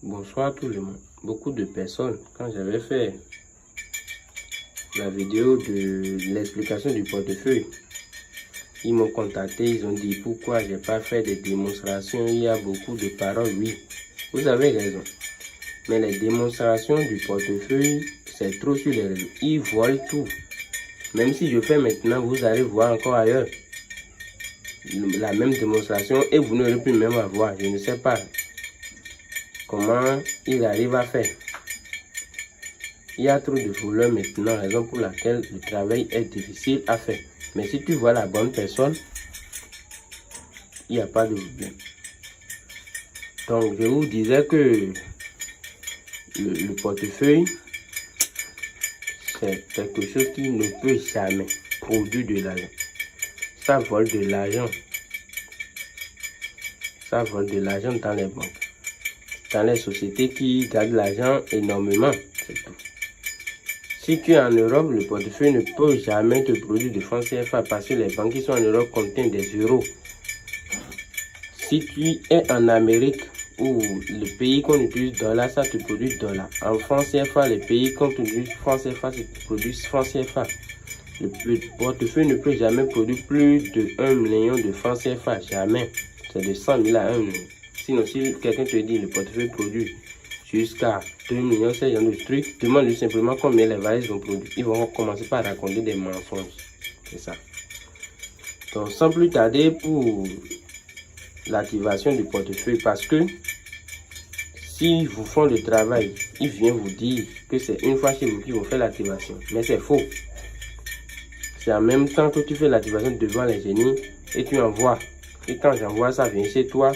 Bonsoir tout le monde. Beaucoup de personnes, quand j'avais fait la vidéo de l'explication du portefeuille, ils m'ont contacté, ils ont dit pourquoi j'ai pas fait des démonstrations. Il y a beaucoup de paroles, oui, vous avez raison. Mais les démonstrations du portefeuille, c'est trop sur les réseaux. Ils volent tout. Même si je fais maintenant, vous allez voir encore ailleurs la même démonstration et vous n'aurez plus même à voir. Je ne sais pas comment ils arrivent à faire. Il y a trop de voleurs maintenant, raison pour laquelle le travail est difficile à faire. Mais si tu vois la bonne personne, il n'y a pas de problème. Donc, je vous disais que le portefeuille, c'est quelque chose qui ne peut jamais produire de l'argent. Ça vole de l'argent. Ça vole de l'argent dans les banques. Dans les sociétés qui gardent l'argent énormément, c'est tout. Si tu es en Europe, le portefeuille ne peut jamais te produire de francs CFA parce que les banques qui sont en Europe contiennent des euros. Si tu es en Amérique où le pays qu'on utilise dollar, ça te produit dollar. En francs CFA, les pays qu'on utilise francs CFA, ça te produit francs CFA. Le portefeuille ne peut jamais produire plus de 1 million de francs CFA, jamais. C'est de 100 000 à 1 million. Sinon, si quelqu'un te dit le portefeuille produit jusqu'à 2 millions, c'est genre de trucs, demande-lui simplement combien les valises vont produire. Ils vont commencer par raconter des mensonges. C'est ça. Donc, sans plus tarder pour l'activation du portefeuille, parce que s'ils vous font le travail, ils viennent vous dire que c'est une fois chez vous qu'ils vont faire l'activation. Mais c'est faux. C'est en même temps que tu fais l'activation devant les génies et tu envoies. Et quand j'envoie, ça vient chez toi.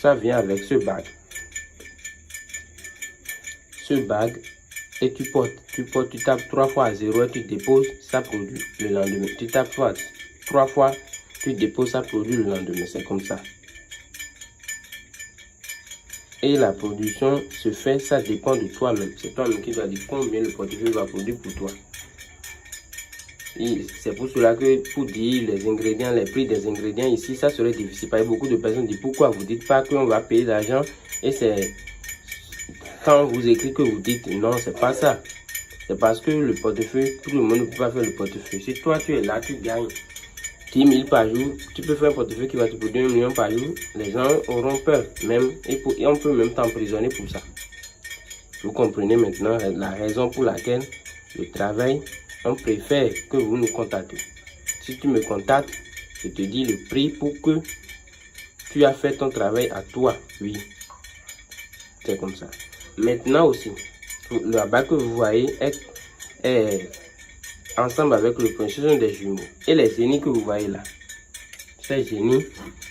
Ça vient avec ce bag. Ce bag, et tu tapes 3 fois à 0 et tu déposes, ça produit le lendemain. Tu tapes 3 fois, tu déposes, ça produit le lendemain. C'est comme ça. Et la production se fait, ça dépend de toi-même. C'est toi-même qui dois dire combien le portefeuille va produire pour toi. C'est pour cela que pour dire les ingrédients, les prix des ingrédients ici, ça serait difficile. Parce que beaucoup de personnes disent pourquoi vous dites pas qu'on va payer l'argent et c'est quand vous écrivez que vous dites non, c'est pas ça. C'est parce que le portefeuille, tout le monde ne peut pas faire le portefeuille. Si toi tu es là, tu gagnes 10 000 par jour, tu peux faire un portefeuille qui va te produire 1 million par jour. Les gens auront peur même et on peut même t'emprisonner pour ça. Vous comprenez maintenant la raison pour laquelle le travail, on préfère que vous nous contactez. Si tu me contactes, je te dis le prix pour que tu as fait ton travail à toi. Oui, c'est comme ça. Maintenant aussi, le bas que vous voyez est ensemble avec le premier, ce sont des jumeaux. Et les génies que vous voyez là, ces génies,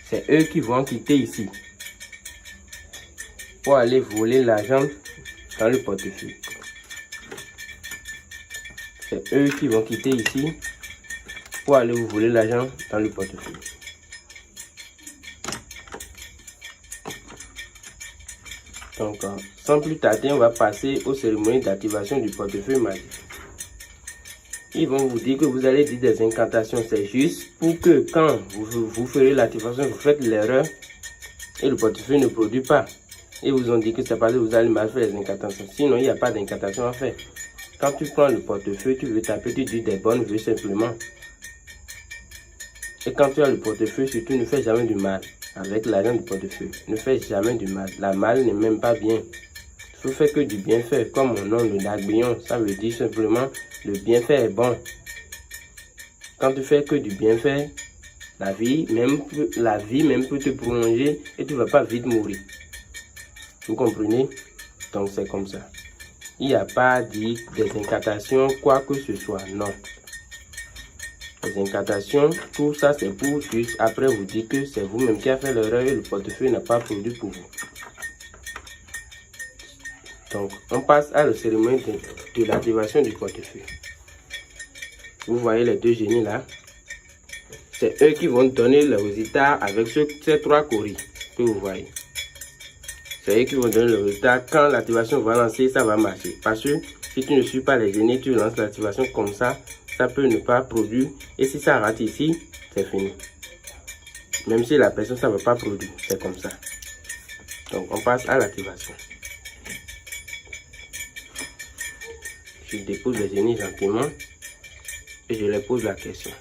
c'est eux qui vont quitter ici pour aller voler l'argent dans le portefeuille. C'est eux qui vont quitter ici pour aller vous voler l'argent dans le portefeuille. Donc, sans plus tarder, on va passer aux cérémonies d'activation du portefeuille magique. Ils vont vous dire que vous allez dire des incantations. C'est juste pour que quand vous ferez l'activation, vous faites l'erreur et le portefeuille ne produit pas. Et vous ont dit que c'est parce que vous allez mal faire les incantations. Sinon, il n'y a pas d'incantation à faire. Quand tu prends le portefeuille, tu veux taper, tu dis des bonnes vœux simplement. Et quand tu as le portefeuille, surtout ne fais jamais du mal. Avec l'argent du portefeuille, ne fais jamais du mal. La mal n'est même pas bien. Il faut faire que du bienfait. Comme mon nom, le Dagbion, ça veut dire simplement le bienfait est bon. Quand tu fais que du bienfait, la vie même peut te prolonger et tu ne vas pas vite mourir. Vous comprenez? Donc c'est comme ça. Il n'y a pas dit des incantations, quoi que ce soit, non. Les incantations, tout ça c'est pour juste après vous dire que c'est vous-même qui avez fait l'erreur et le portefeuille n'a pas produit pour vous. Donc on passe à la cérémonie de l'activation du portefeuille. Vous voyez les deux génies là. C'est eux qui vont donner le résultat avec ces 3 coris que vous voyez. C'est eux qui vont donner le résultat. Quand l'activation va lancer, ça va marcher. Parce que si tu ne suis pas les génies, tu lances l'activation comme ça peut ne pas produire. Et si ça rate ici, c'est fini. Même si la personne, ça ne va pas produire. C'est comme ça. Donc, on passe à l'activation. Je dépose les génies gentiment et je leur pose la question.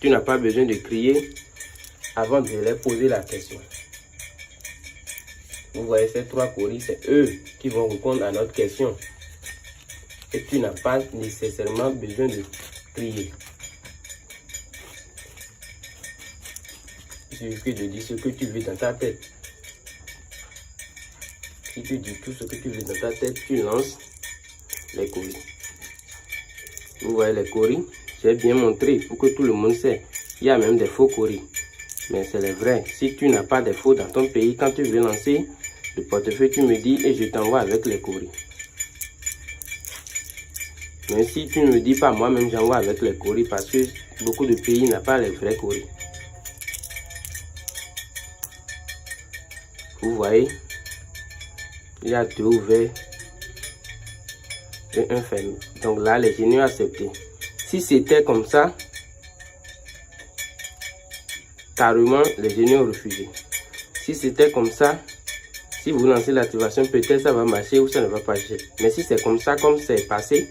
Tu n'as pas besoin de crier avant de leur poser la question. Vous voyez ces 3 coris, c'est eux qui vont répondre à notre question. Et tu n'as pas nécessairement besoin de crier. Il suffit que de dire ce que tu veux dans ta tête. Si tu dis tout ce que tu veux dans ta tête, tu lances les coris. Vous voyez les coris, j'ai bien montré pour que tout le monde sait. Il y a même des faux coris. Mais c'est les vrais. Si tu n'as pas de faux dans ton pays, quand tu veux lancer le portefeuille, tu me dis et je t'envoie avec les coris. Mais si tu ne me dis pas, moi-même j'envoie avec les coris parce que beaucoup de pays n'ont pas les vrais coris. Vous voyez, il y a 2 ouverts et un fermé. Donc là, les génies ont accepté. Si c'était comme ça, carrément, les génies ont refusé. Si c'était comme ça, si vous lancez l'activation, peut-être ça va marcher ou ça ne va pas marcher. Mais si c'est comme ça, comme c'est passé,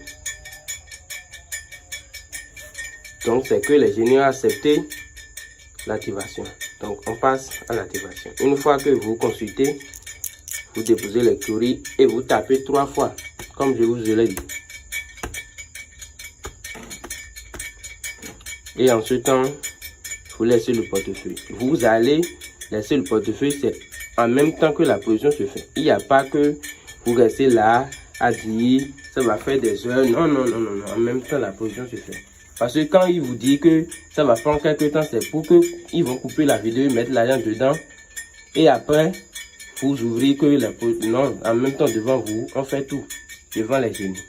donc c'est que les génies ont accepté l'activation. Donc on passe à l'activation. Une fois que vous consultez, vous déposez les coris et vous tapez 3 fois, comme je vous l'ai dit. Et en ce temps, vous laissez le portefeuille. Vous allez laisser le portefeuille, c'est en même temps que la position se fait. Il n'y a pas que vous restez là à dire ça va faire des heures. Non, non, non, non, non. En même temps, la position se fait. Parce que quand il vous dit que ça va prendre quelques temps, c'est pour qu'ils vont couper la vidéo, mettre l'argent dedans. Et après, vous ouvrez que la position. Non, en même temps, devant vous, on fait tout. Devant les génies.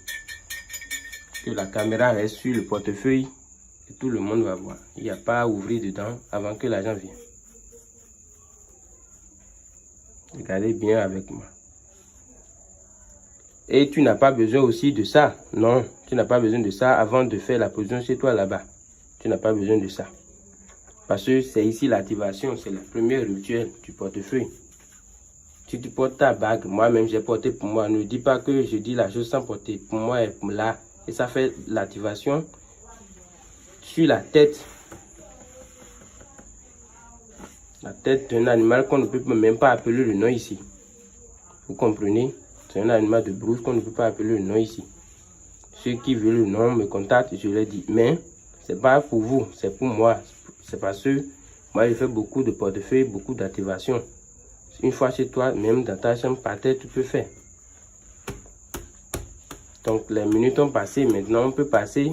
Que la caméra reste sur le portefeuille. Et tout le monde va voir. Il n'y a pas à ouvrir dedans avant que l'argent vienne. Regardez bien avec moi. Et tu n'as pas besoin aussi de ça. Non, tu n'as pas besoin de ça avant de faire la position chez toi là-bas. Tu n'as pas besoin de ça. Parce que c'est ici l'activation, c'est la première rituel du portefeuille. Si tu portes ta bague, moi-même j'ai porté pour moi. Ne dis pas que je dis la chose sans porter. Pour moi, elle est là. Et ça fait l'activation sur la tête. La tête d'un animal qu'on ne peut même pas appeler le nom ici. Vous comprenez? C'est un animal de brousse qu'on ne peut pas appeler le nom ici. Ceux qui veulent le nom me contactent, je leur dis. Mais c'est pas pour vous, c'est pour moi. C'est parce que moi j'ai fait beaucoup de portefeuilles, beaucoup d'activations. Une fois chez toi, même dans ta chambre par terre, tu peux faire. Donc les minutes ont passé, maintenant on peut passer,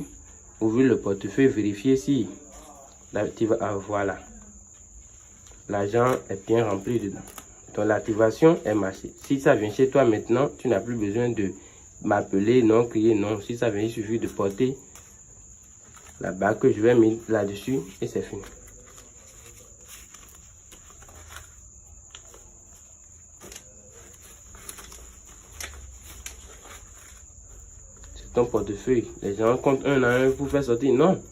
ouvrir le portefeuille, vérifier si voilà. L'argent est bien rempli dedans. Donc l'activation est marchée. Si ça vient chez toi maintenant, tu n'as plus besoin de m'appeler, non, crier, non. Si ça vient, il suffit de porter la bague que je vais mettre là-dessus et c'est fini. C'est ton portefeuille. Les gens comptent un à un pour faire sortir. Non.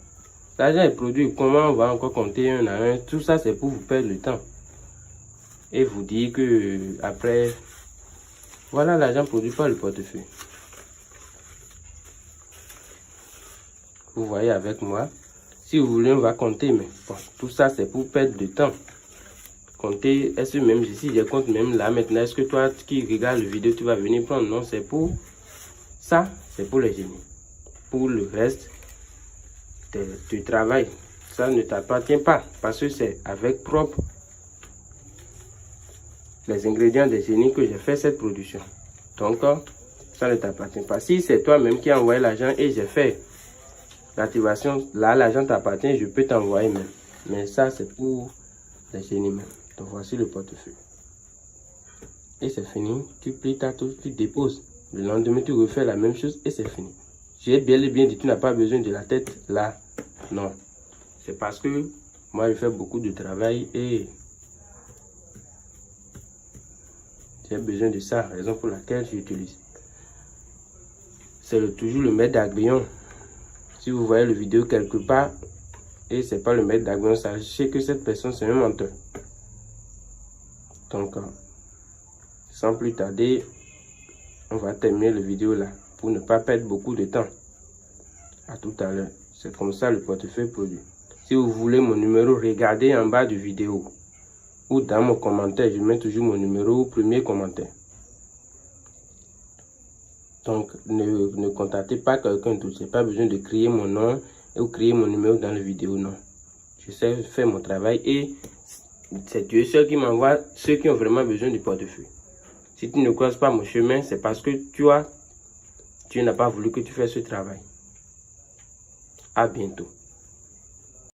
L'argent est produit. Comment on va encore compter un à un? Tout ça, c'est pour vous perdre le temps. Et vous dire que après, voilà, l'argent produit par le portefeuille. Vous voyez avec moi. Si vous voulez, on va compter. Mais bon, tout ça, c'est pour perdre du temps. Compter, est-ce même ici, je compte même là maintenant. Est-ce que toi qui regardes la vidéo, tu vas venir prendre? Non, c'est pour ça, c'est pour les génies. Pour le reste du travail, ça ne t'appartient pas. Parce que c'est avec propre les ingrédients des génies que j'ai fait cette production. Donc, ça ne t'appartient pas. Si c'est toi-même qui as envoyé l'argent et j'ai fait l'activation, là, l'argent t'appartient, je peux t'envoyer même. Mais ça, c'est pour les génies même. Donc, voici le portefeuille. Et c'est fini. Tu plies ta touche, tu déposes. Le lendemain, tu refais la même chose et c'est fini. J'ai bien et bien dit, tu n'as pas besoin de la tête là. Non. C'est parce que moi, je fais beaucoup de travail et j'ai besoin de ça, raison pour laquelle j'utilise. C'est toujours le maître d'aiguillon. Si vous voyez la vidéo quelque part et c'est pas le maître d'aiguillon, sachez que cette personne c'est un menteur. Donc, Sans plus tarder, on va terminer la vidéo là pour ne pas perdre beaucoup de temps. À tout à l'heure. C'est comme ça le portefeuille produit. Si vous voulez mon numéro, regardez en bas de vidéo ou dans mon commentaire. Je mets toujours mon numéro au premier commentaire. Donc, ne contactez pas quelqu'un d'autre. Je n'ai pas besoin de créer mon nom ou créer mon numéro dans la vidéo, non. Je sais faire mon travail et c'est Dieu seul qui m'envoie ceux qui ont vraiment besoin du portefeuille. Si tu ne croises pas mon chemin, c'est parce que tu n'as pas voulu que tu fasses ce travail. À bientôt.